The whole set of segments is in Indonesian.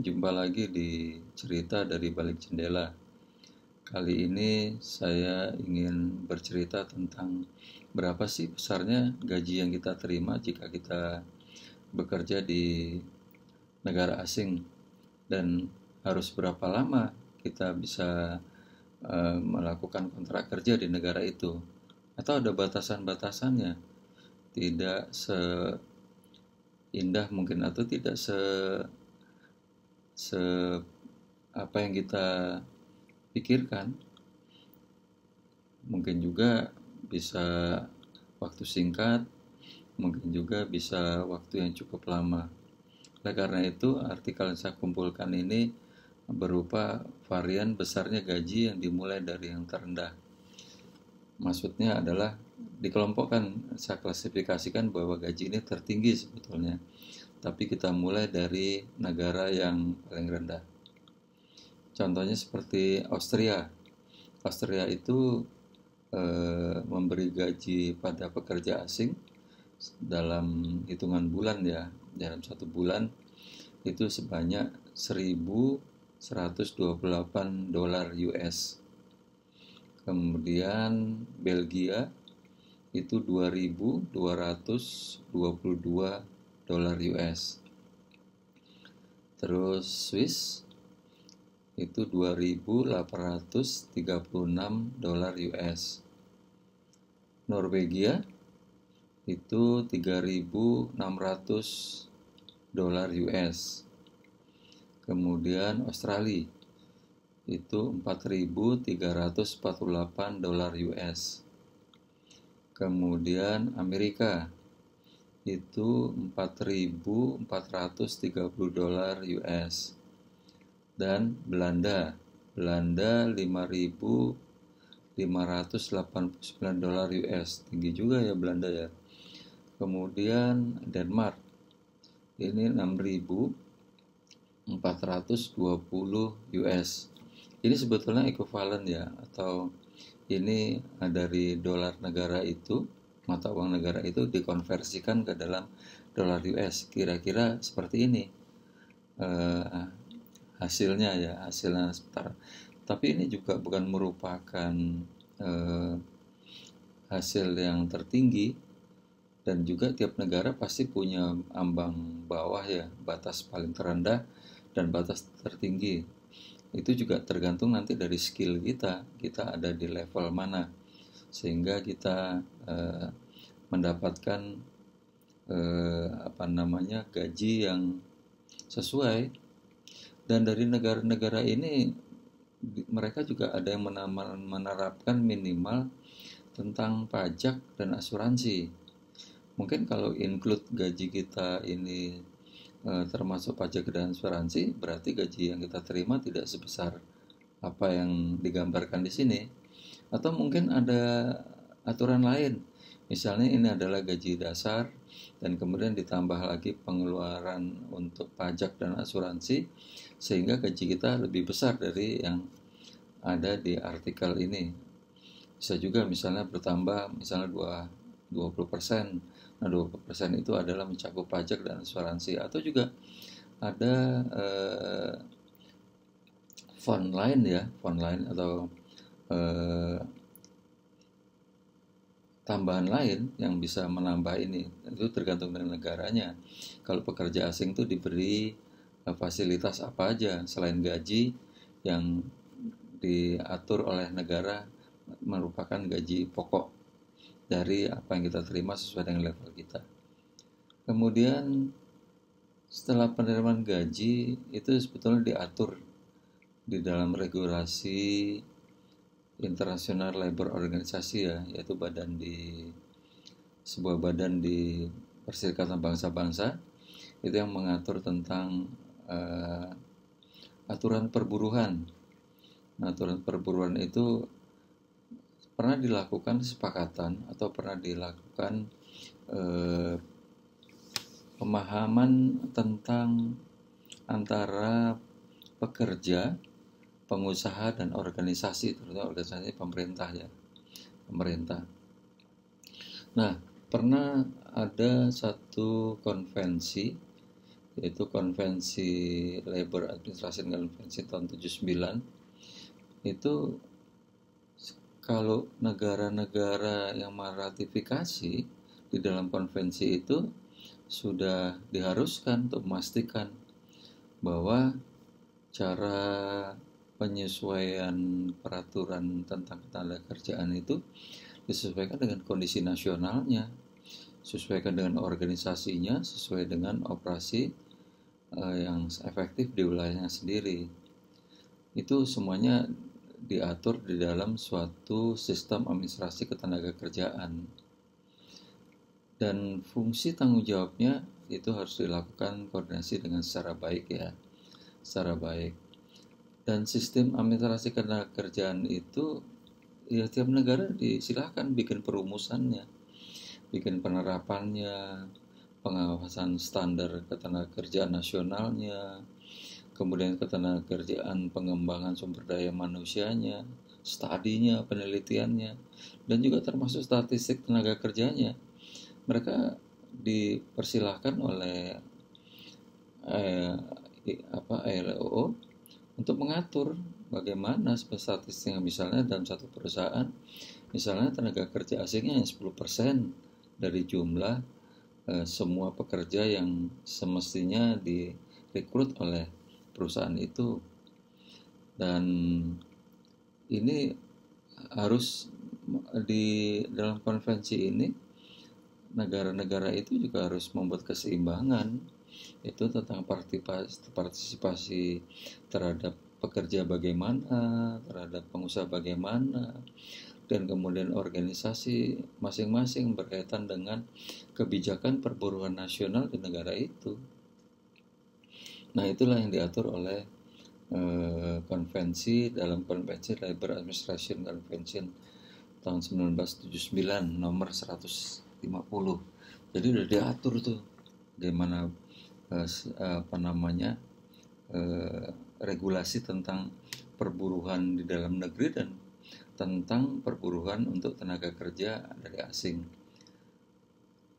Jumpa lagi di cerita dari balik jendela. Kali ini saya ingin bercerita tentang berapa sih besarnya gaji yang kita terima jika kita bekerja di negara asing, dan harus berapa lama kita bisa melakukan kontrak kerja di negara itu, atau ada batasan-batasannya. Tidak seindah mungkin, atau tidak se apa yang kita pikirkan. Mungkin juga bisa waktu singkat, mungkin juga bisa waktu yang cukup lama. Oleh karena itu, artikel yang saya kumpulkan ini berupa varian besarnya gaji yang dimulai dari yang terendah. Maksudnya adalah dikelompokkan, saya klasifikasikan bahwa gaji ini tertinggi sebetulnya, tapi kita mulai dari negara yang paling rendah. Contohnya seperti Austria. Austria itu memberi gaji pada pekerja asing dalam hitungan bulan ya. Dalam satu bulan itu sebanyak $1.128 US. Kemudian Belgia itu $2.222 US. Terus Swiss itu $2.836 US. Norwegia itu $3.600 US. Kemudian Australia itu $4.348 US. Kemudian Amerika itu $4.430 US. Dan Belanda $5.589 US. Tinggi juga ya Belanda ya. Kemudian Denmark ini 6.420 US. Ini sebetulnya ekuivalen ya, atau ini dari dolar negara itu, mata uang negara itu dikonversikan ke dalam dolar US. Kira-kira seperti ini hasilnya sebentar. Tapi ini juga bukan merupakan hasil yang tertinggi, dan juga tiap negara pasti punya ambang bawah ya, batas paling terendah dan batas tertinggi. Itu juga tergantung nanti dari skill kita ada di level mana, sehingga kita mendapatkan gaji yang sesuai. Dan dari negara-negara ini mereka juga ada yang menerapkan minimal tentang pajak dan asuransi. Mungkin kalau include gaji kita ini termasuk pajak dan asuransi, berarti gaji yang kita terima tidak sebesar apa yang digambarkan di sini. Atau mungkin ada aturan lain. Misalnya ini adalah gaji dasar dan kemudian ditambah lagi pengeluaran untuk pajak dan asuransi, sehingga gaji kita lebih besar dari yang ada di artikel ini. Bisa juga misalnya bertambah misalnya 20%. Nah, 20% itu adalah mencakup pajak dan asuransi. Atau juga ada fund lain atau tambahan lain yang bisa menambah ini. Itu tergantung dengan negaranya. Kalau pekerja asing itu diberi fasilitas apa aja selain gaji yang diatur oleh negara, merupakan gaji pokok dari apa yang kita terima sesuai dengan level kita. Kemudian setelah penerimaan gaji itu sebetulnya diatur di dalam regulasi International Labour Organisasi ya, yaitu sebuah badan di Perserikatan Bangsa-Bangsa, itu yang mengatur tentang aturan perburuhan. Nah, aturan perburuhan itu pernah dilakukan kesepakatan atau pernah dilakukan pemahaman tentang antara pekerja, pengusaha, dan organisasi, terutama organisasi pemerintah ya, pemerintah. Nah, pernah ada satu konvensi yaitu Konvensi Labor Administration Convention tahun 79. Itu kalau negara-negara yang meratifikasi di dalam konvensi itu sudah diharuskan untuk memastikan bahwa cara penyesuaian peraturan tentang ketenaga kerjaan itu disesuaikan dengan kondisi nasionalnya, sesuaikan dengan organisasinya, sesuai dengan operasi yang efektif di wilayahnya sendiri. Itu semuanya diatur di dalam suatu sistem administrasi ketenaga kerjaan. Dan fungsi tanggung jawabnya itu harus dilakukan koordinasi dengan secara baik ya, secara baik. Dan sistem administrasi ketenaga kerjaan itu ya tiap negara disilahkan bikin perumusannya, bikin penerapannya, pengawasan standar ketenaga kerjaan nasionalnya, kemudian ketenaga kerjaan pengembangan sumber daya manusianya, studinya, penelitiannya, dan juga termasuk statistik tenaga kerjanya. Mereka dipersilahkan oleh ILO untuk mengatur bagaimana statistiknya. Misalnya dalam satu perusahaan, misalnya tenaga kerja asingnya 10% dari jumlah semua pekerja yang semestinya direkrut oleh perusahaan itu. Dan ini harus di dalam konvensi ini negara-negara itu juga harus membuat keseimbangan itu tentang partisipasi terhadap pekerja bagaimana, terhadap pengusaha bagaimana, dan kemudian organisasi masing-masing berkaitan dengan kebijakan perburuan nasional di negara itu. Nah, itulah yang diatur oleh konvensi dalam Konvensi Labor Administration Convention tahun 1979 nomor 150. Jadi udah diatur tuh bagaimana regulasi tentang perburuhan di dalam negeri dan tentang perburuhan untuk tenaga kerja dari asing.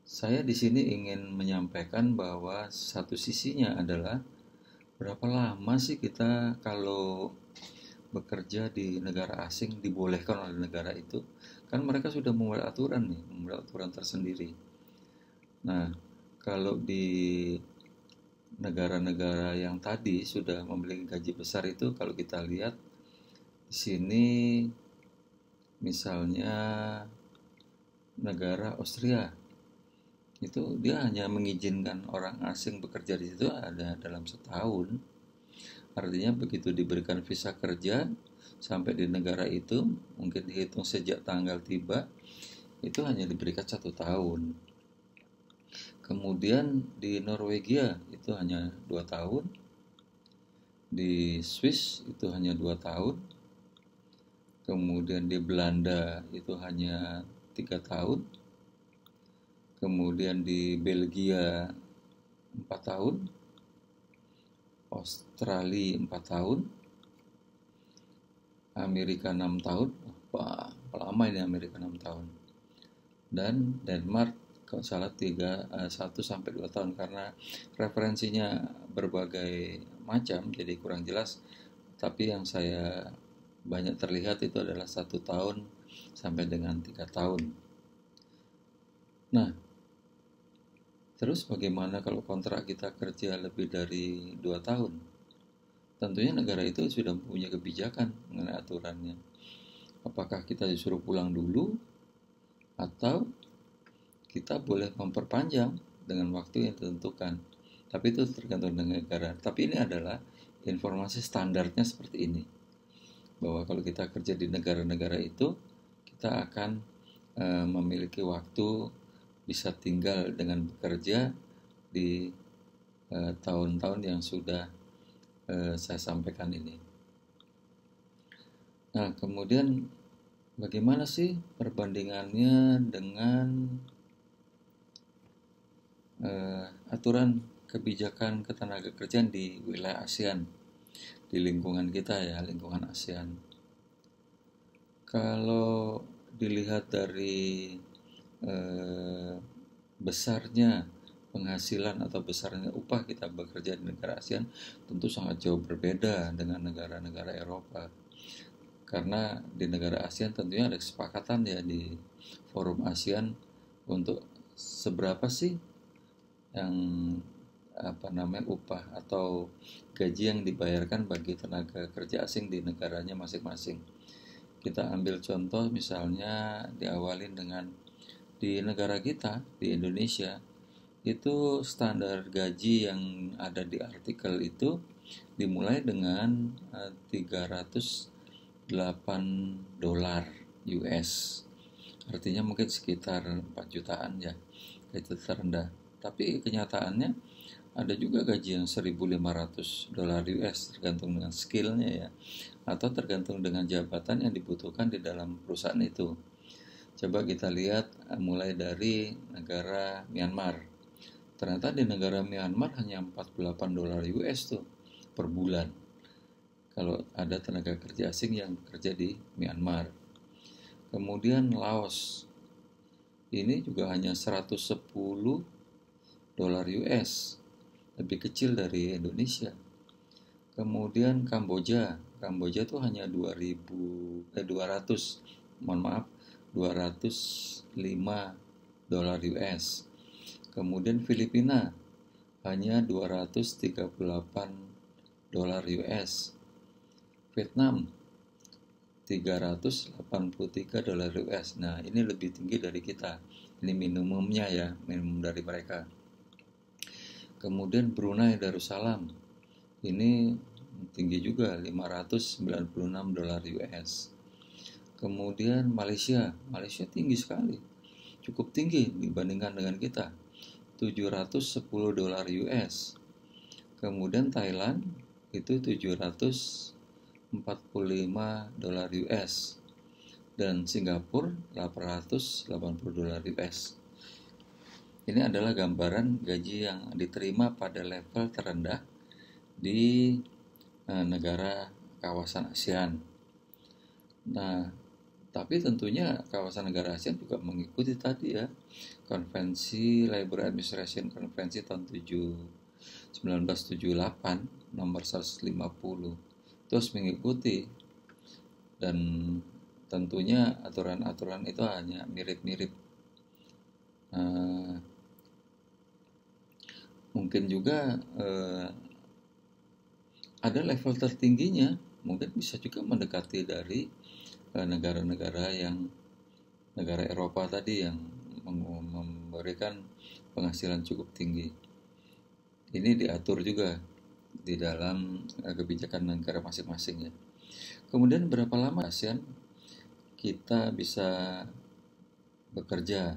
Saya di sini ingin menyampaikan bahwa satu sisinya adalah berapa lama sih kita kalau bekerja di negara asing dibolehkan oleh negara itu? Kan mereka sudah membuat aturan nih, membuat aturan tersendiri. Nah, kalau di negara-negara yang tadi sudah memiliki gaji besar itu, kalau kita lihat di sini misalnya negara Austria, itu dia hanya mengizinkan orang asing bekerja di situ ada dalam setahun. Artinya begitu diberikan visa kerja sampai di negara itu, mungkin dihitung sejak tanggal tiba, itu hanya diberikan 1 tahun. Kemudian di Norwegia itu hanya 2 tahun, di Swiss itu hanya 2 tahun, kemudian di Belanda itu hanya 3 tahun, kemudian di Belgia 4 tahun, Australia 4 tahun, Amerika 6 tahun. Wah, lama ini Amerika 6 tahun. Dan Denmark kalau salah 1 sampai 2 tahun, karena referensinya berbagai macam jadi kurang jelas, tapi yang saya banyak terlihat itu adalah 1 tahun sampai dengan 3 tahun. Nah, terus bagaimana kalau kontrak kita kerja lebih dari 2 tahun? Tentunya negara itu sudah punya kebijakan mengenai aturannya. Apakah kita disuruh pulang dulu atau kita boleh memperpanjang dengan waktu yang ditentukan. Tapi itu tergantung dengan negara. Tapi ini adalah informasi standarnya seperti ini. Bahwa kalau kita kerja di negara-negara itu, kita akan memiliki waktu bisa tinggal dengan bekerja di tahun-tahun yang sudah saya sampaikan ini. Nah, kemudian bagaimana sih perbandingannya dengan aturan kebijakan ketenaga kerjaan di wilayah ASEAN, di lingkungan kita ya, lingkungan ASEAN? Kalau dilihat dari besarnya penghasilan atau besarnya upah kita bekerja di negara ASEAN tentu sangat jauh berbeda dengan negara-negara Eropa. Karena di negara ASEAN tentunya ada kesepakatan ya di forum ASEAN untuk seberapa sih yang upah atau gaji yang dibayarkan bagi tenaga kerja asing di negaranya masing-masing. Kita ambil contoh misalnya diawalin dengan di negara kita, di Indonesia, itu standar gaji yang ada di artikel itu dimulai dengan $308 US. Artinya mungkin sekitar 4 jutaan ya, itu terendah. Tapi kenyataannya ada juga gaji yang $1.500 US tergantung dengan skillnya ya, atau tergantung dengan jabatan yang dibutuhkan di dalam perusahaan itu. Coba kita lihat mulai dari negara Myanmar. Ternyata di negara Myanmar hanya $48 US tuh per bulan kalau ada tenaga kerja asing yang kerja di Myanmar. Kemudian Laos, ini juga hanya $110 US, lebih kecil dari Indonesia. Kemudian Kamboja tuh hanya 205 dolar US. Kemudian Filipina hanya 238 dolar US. Vietnam 383 dolar US. Nah, ini lebih tinggi dari kita. Ini minimumnya ya, minimum dari mereka. Kemudian Brunei Darussalam, ini tinggi juga, 596 dolar US. Kemudian Malaysia tinggi sekali, cukup tinggi dibandingkan dengan kita, 710 dolar US. Kemudian Thailand itu 745 dolar US, dan Singapura 880 dolar US. Ini adalah gambaran gaji yang diterima pada level terendah di negara kawasan ASEAN. Nah, tapi tentunya kawasan negara ASEAN juga mengikuti tadi ya, Konvensi Labor Administration Konvensi tahun 1978 nomor 150, terus mengikuti, dan tentunya aturan-aturan itu hanya mirip-mirip. Mungkin juga ada level tertingginya, mungkin bisa juga mendekati dari negara-negara Eropa tadi yang memberikan penghasilan cukup tinggi. Ini diatur juga di dalam kebijakan negara masing-masing ya. Kemudian berapa lama ASEAN kita bisa bekerja?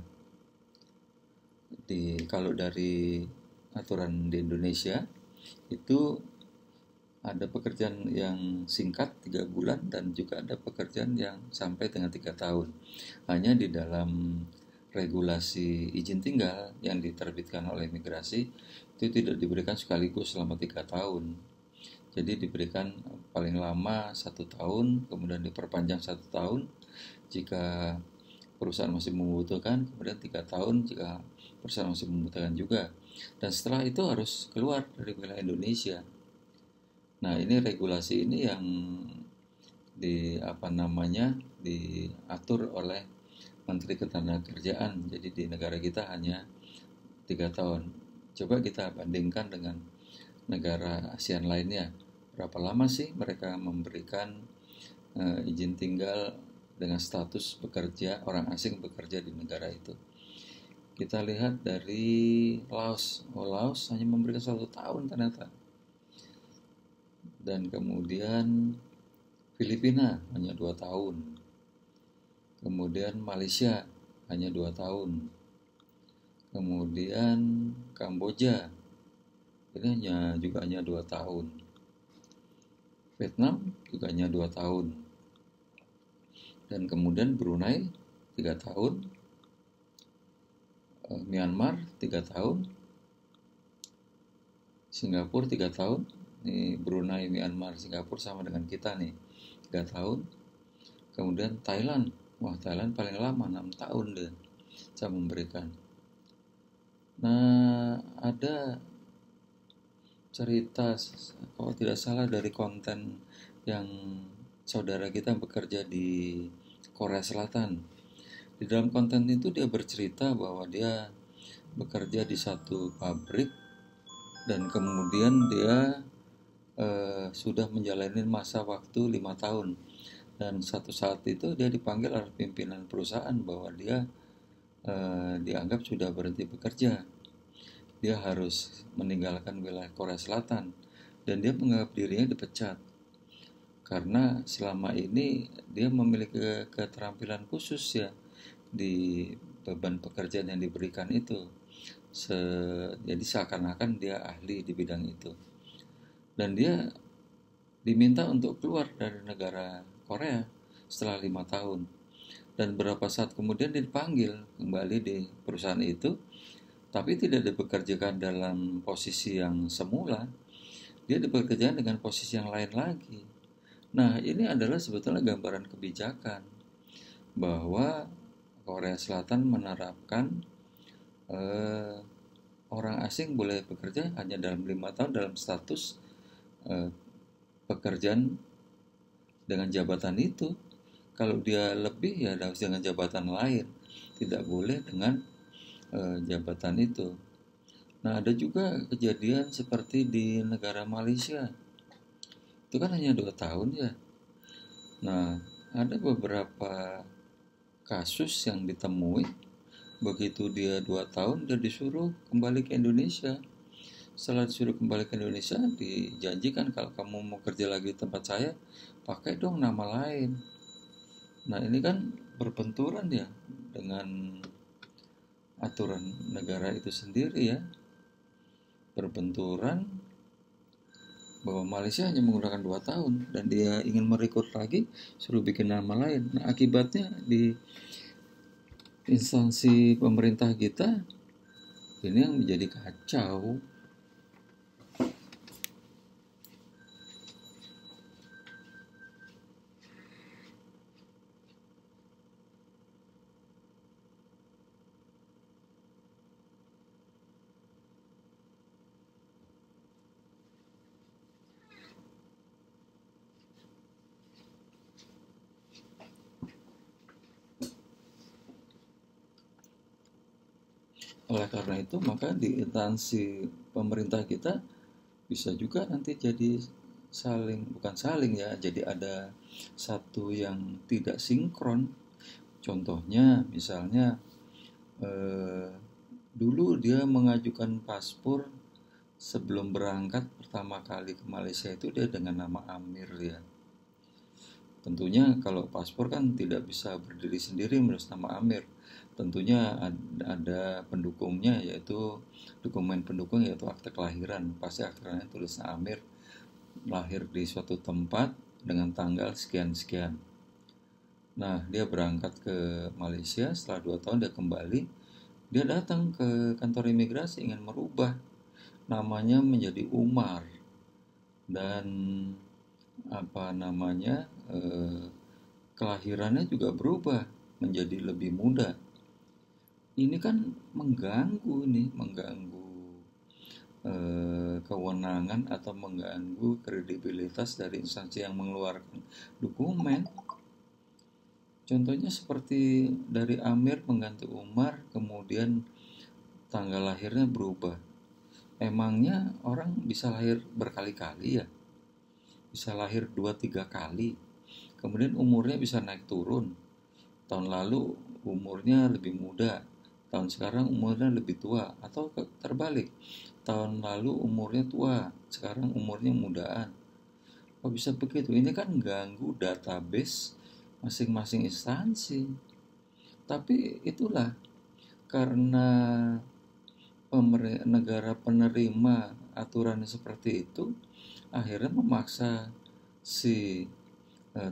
Kalau dari aturan di Indonesia itu ada pekerjaan yang singkat 3 bulan dan juga ada pekerjaan yang sampai dengan 3 tahun. Hanya di dalam regulasi izin tinggal yang diterbitkan oleh imigrasi itu tidak diberikan sekaligus selama 3 tahun. Jadi diberikan paling lama 1 tahun, kemudian diperpanjang 1 tahun jika perusahaan masih membutuhkan, kemudian 3 tahun jika perusahaan masih membutuhkan juga. Dan setelah itu harus keluar dari wilayah Indonesia. Nah, ini regulasi ini yang diatur oleh Menteri Ketenagakerjaan. Jadi di negara kita hanya 3 tahun. Coba kita bandingkan dengan negara ASEAN lainnya. Berapa lama sih mereka memberikan izin tinggal dengan status bekerja, orang asing bekerja di negara itu. Kita lihat dari Laos. Laos hanya memberikan 1 tahun ternyata. Dan kemudian Filipina hanya 2 tahun. Kemudian Malaysia hanya 2 tahun. Kemudian Kamboja ini juga hanya 2 tahun. Vietnam juga hanya 2 tahun. Dan kemudian Brunei 3 tahun. Myanmar 3 tahun. Singapura 3 tahun. Ini Brunei, Myanmar, Singapura sama dengan kita nih, 3 tahun. Kemudian Thailand, Thailand paling lama 6 tahun deh saya memberikan. Nah, ada cerita kalau tidak salah dari konten yang saudara kita bekerja di Korea Selatan. Di dalam konten itu dia bercerita bahwa dia bekerja di satu pabrik dan kemudian dia sudah menjalani masa waktu 5 tahun, dan satu saat itu dia dipanggil oleh pimpinan perusahaan bahwa dia dianggap sudah berhenti bekerja. Dia harus meninggalkan wilayah Korea Selatan dan dia menganggap dirinya dipecat karena selama ini dia memiliki keterampilan khusus ya di beban pekerjaan yang diberikan itu. Jadi seakan-akan dia ahli di bidang itu. Dan dia diminta untuk keluar dari negara Korea setelah 5 tahun. Dan beberapa saat kemudian dia dipanggil kembali di perusahaan itu, tapi tidak dipekerjakan dalam posisi yang semula. Dia dipekerjakan dengan posisi yang lain lagi. Nah, ini adalah sebetulnya gambaran kebijakan bahwa Korea Selatan menerapkan orang asing boleh bekerja hanya dalam 5 tahun dalam status pekerjaan dengan jabatan itu. Kalau dia lebih ya harus dengan jabatan lain, tidak boleh dengan jabatan itu. Nah, ada juga kejadian seperti di negara Malaysia. Itu kan hanya 2 tahun ya. Nah, ada beberapa kasus yang ditemui. Begitu dia 2 tahun, dia disuruh kembali ke Indonesia. Setelah disuruh kembali ke Indonesia, dijanjikan kalau kamu mau kerja lagi di tempat saya, pakai dong nama lain. Nah, ini kan berbenturan ya dengan aturan negara itu sendiri ya. Berbenturan bahwa Malaysia hanya menggunakan 2 tahun dan dia ingin merekrut lagi, suruh bikin nama lain. Nah, akibatnya di instansi pemerintah kita ini yang menjadi kacau. Oleh karena itu, maka di instansi pemerintah kita bisa juga nanti jadi bukan saling ya, jadi ada satu yang tidak sinkron. Contohnya misalnya dulu dia mengajukan paspor sebelum berangkat pertama kali ke Malaysia itu dia dengan nama Amir ya. Tentunya kalau paspor kan tidak bisa berdiri sendiri menurut nama Amir. Tentunya ada pendukungnya, yaitu dokumen pendukung, yaitu akte kelahiran. Pasti akte kelahiran tulis Amir lahir di suatu tempat dengan tanggal sekian-sekian. Nah, dia berangkat ke Malaysia, setelah 2 tahun dia kembali. Dia datang ke kantor imigrasi ingin merubah namanya menjadi Umar. Dan kelahirannya juga berubah menjadi lebih muda. Ini kan mengganggu kewenangan atau mengganggu kredibilitas dari instansi yang mengeluarkan dokumen. Contohnya seperti dari Amir mengganti Umar, kemudian tanggal lahirnya berubah. Emangnya orang bisa lahir berkali-kali ya? Bisa lahir 2-3 kali. Kemudian umurnya bisa naik turun. Tahun lalu umurnya lebih muda, tahun sekarang umurnya lebih tua, atau terbalik, tahun lalu umurnya tua, sekarang umurnya mudaan. Kok bisa begitu? Ini kan ganggu database masing-masing instansi. Tapi itulah karena negara penerima aturan seperti itu, akhirnya memaksa si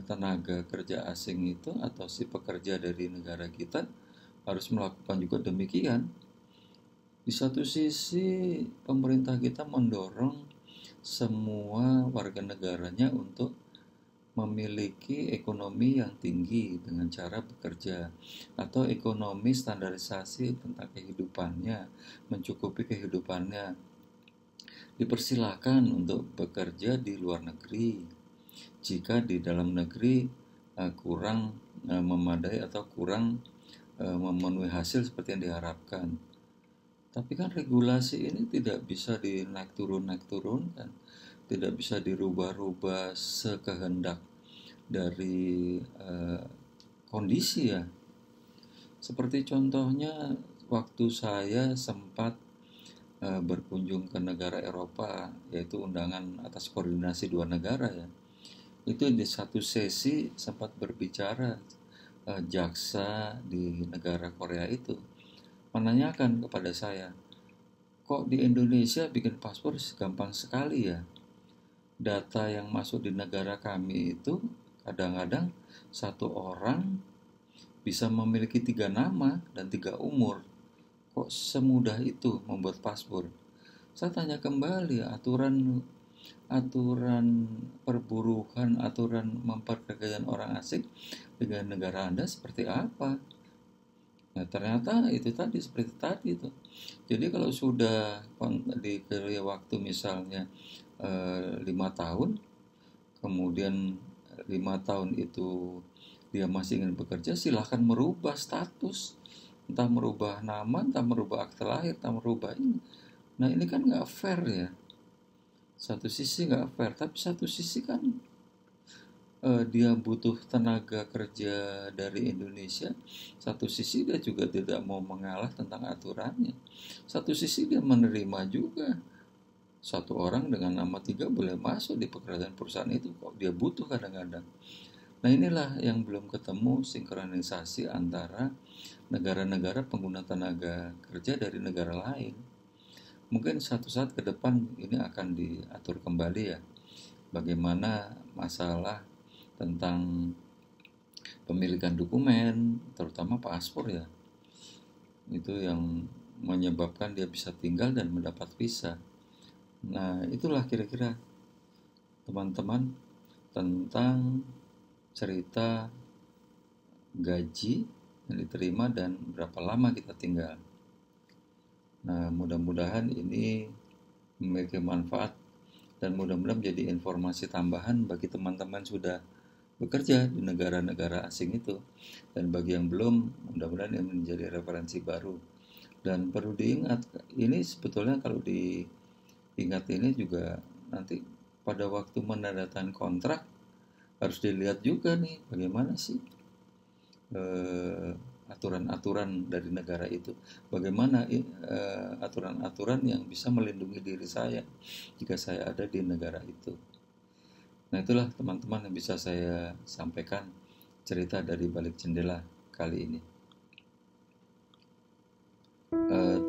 tenaga kerja asing itu atau si pekerja dari negara kita harus melakukan juga demikian. Di satu sisi pemerintah kita mendorong semua warga negaranya untuk memiliki ekonomi yang tinggi dengan cara bekerja, atau ekonomi standarisasi tentang kehidupannya, mencukupi kehidupannya, dipersilakan untuk bekerja di luar negeri jika di dalam negeri kurang memadai atau kurang memenuhi hasil seperti yang diharapkan. Tapi kan regulasi ini tidak bisa dinaik turunkan, tidak bisa dirubah-rubah sekehendak dari kondisi ya. Seperti contohnya waktu saya sempat berkunjung ke negara Eropa, yaitu undangan atas koordinasi 2 negara ya. Itu di satu sesi sempat berbicara jaksa di negara Korea itu menanyakan kepada saya, kok di Indonesia bikin paspor gampang sekali ya? Data yang masuk di negara kami itu kadang-kadang satu orang bisa memiliki 3 nama dan 3 umur. Kok semudah itu membuat paspor? Saya tanya kembali, aturan perburuhan, aturan memperdagangkan orang asing dengan negara Anda seperti apa? Nah, ternyata itu tadi seperti tadi itu. Jadi kalau sudah di waktu misalnya 5 tahun, kemudian 5 tahun itu dia masih ingin bekerja, silahkan merubah status, entah merubah nama, entah merubah akte lahir, entah merubah ini. Nah ini kan nggak fair ya. Satu sisi nggak fair, tapi satu sisi kan dia butuh tenaga kerja dari Indonesia. Satu sisi dia juga tidak mau mengalah tentang aturannya. Satu sisi dia menerima juga. Satu orang dengan nama 3 boleh masuk di perusahaan itu, kok dia butuh kadang-kadang. Nah inilah yang belum ketemu sinkronisasi antara negara-negara pengguna tenaga kerja dari negara lain. Mungkin satu saat ke depan ini akan diatur kembali ya, bagaimana masalah tentang pemilikan dokumen, terutama paspor ya, itu yang menyebabkan dia bisa tinggal dan mendapat visa. Nah itulah kira-kira teman-teman tentang cerita gaji yang diterima dan berapa lama kita tinggal. Nah mudah-mudahan ini memiliki manfaat dan mudah-mudahan menjadi informasi tambahan bagi teman-teman sudah bekerja di negara-negara asing itu, dan bagi yang belum, mudah-mudahan ini menjadi referensi baru. Dan perlu diingat, ini sebetulnya kalau diingat ini juga nanti pada waktu menandatangani kontrak harus dilihat juga nih bagaimana sih aturan-aturan dari negara itu, bagaimana aturan-aturan yang bisa melindungi diri saya jika saya ada di negara itu. Nah itulah teman-teman yang bisa saya sampaikan cerita dari balik jendela kali ini.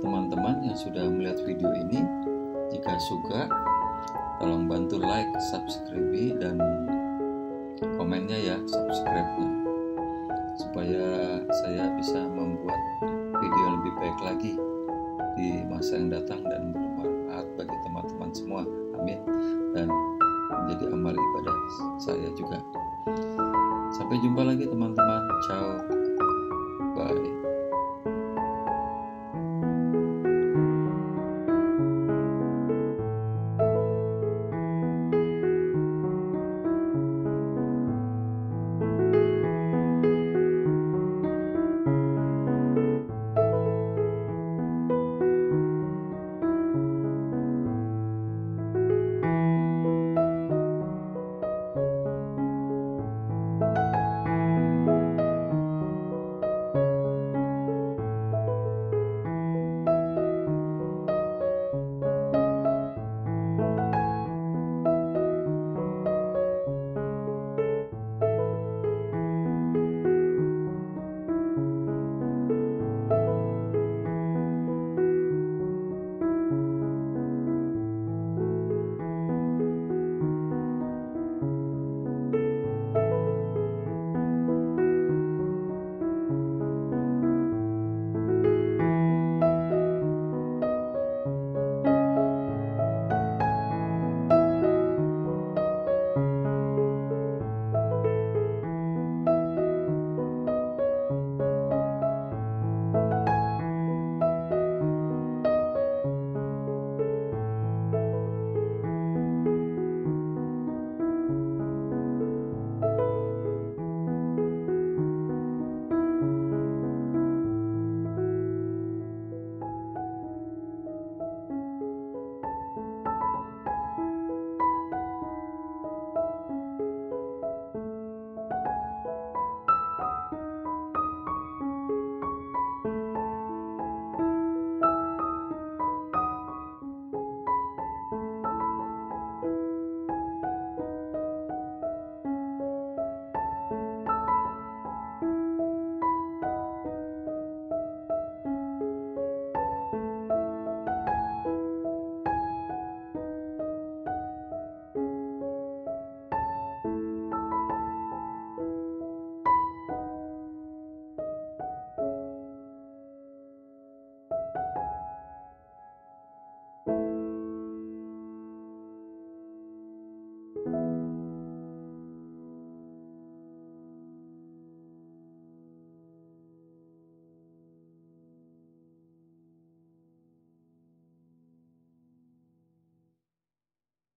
Teman-teman yang sudah melihat video ini, jika suka tolong bantu like, subscribe, dan komennya ya, subscribe-nya, supaya saya bisa membuat video yang lebih baik lagi di masa yang datang dan bermanfaat bagi teman-teman semua. Amin. Dan menjadi amal ibadah saya juga. Sampai jumpa lagi teman-teman. Ciao. Bye.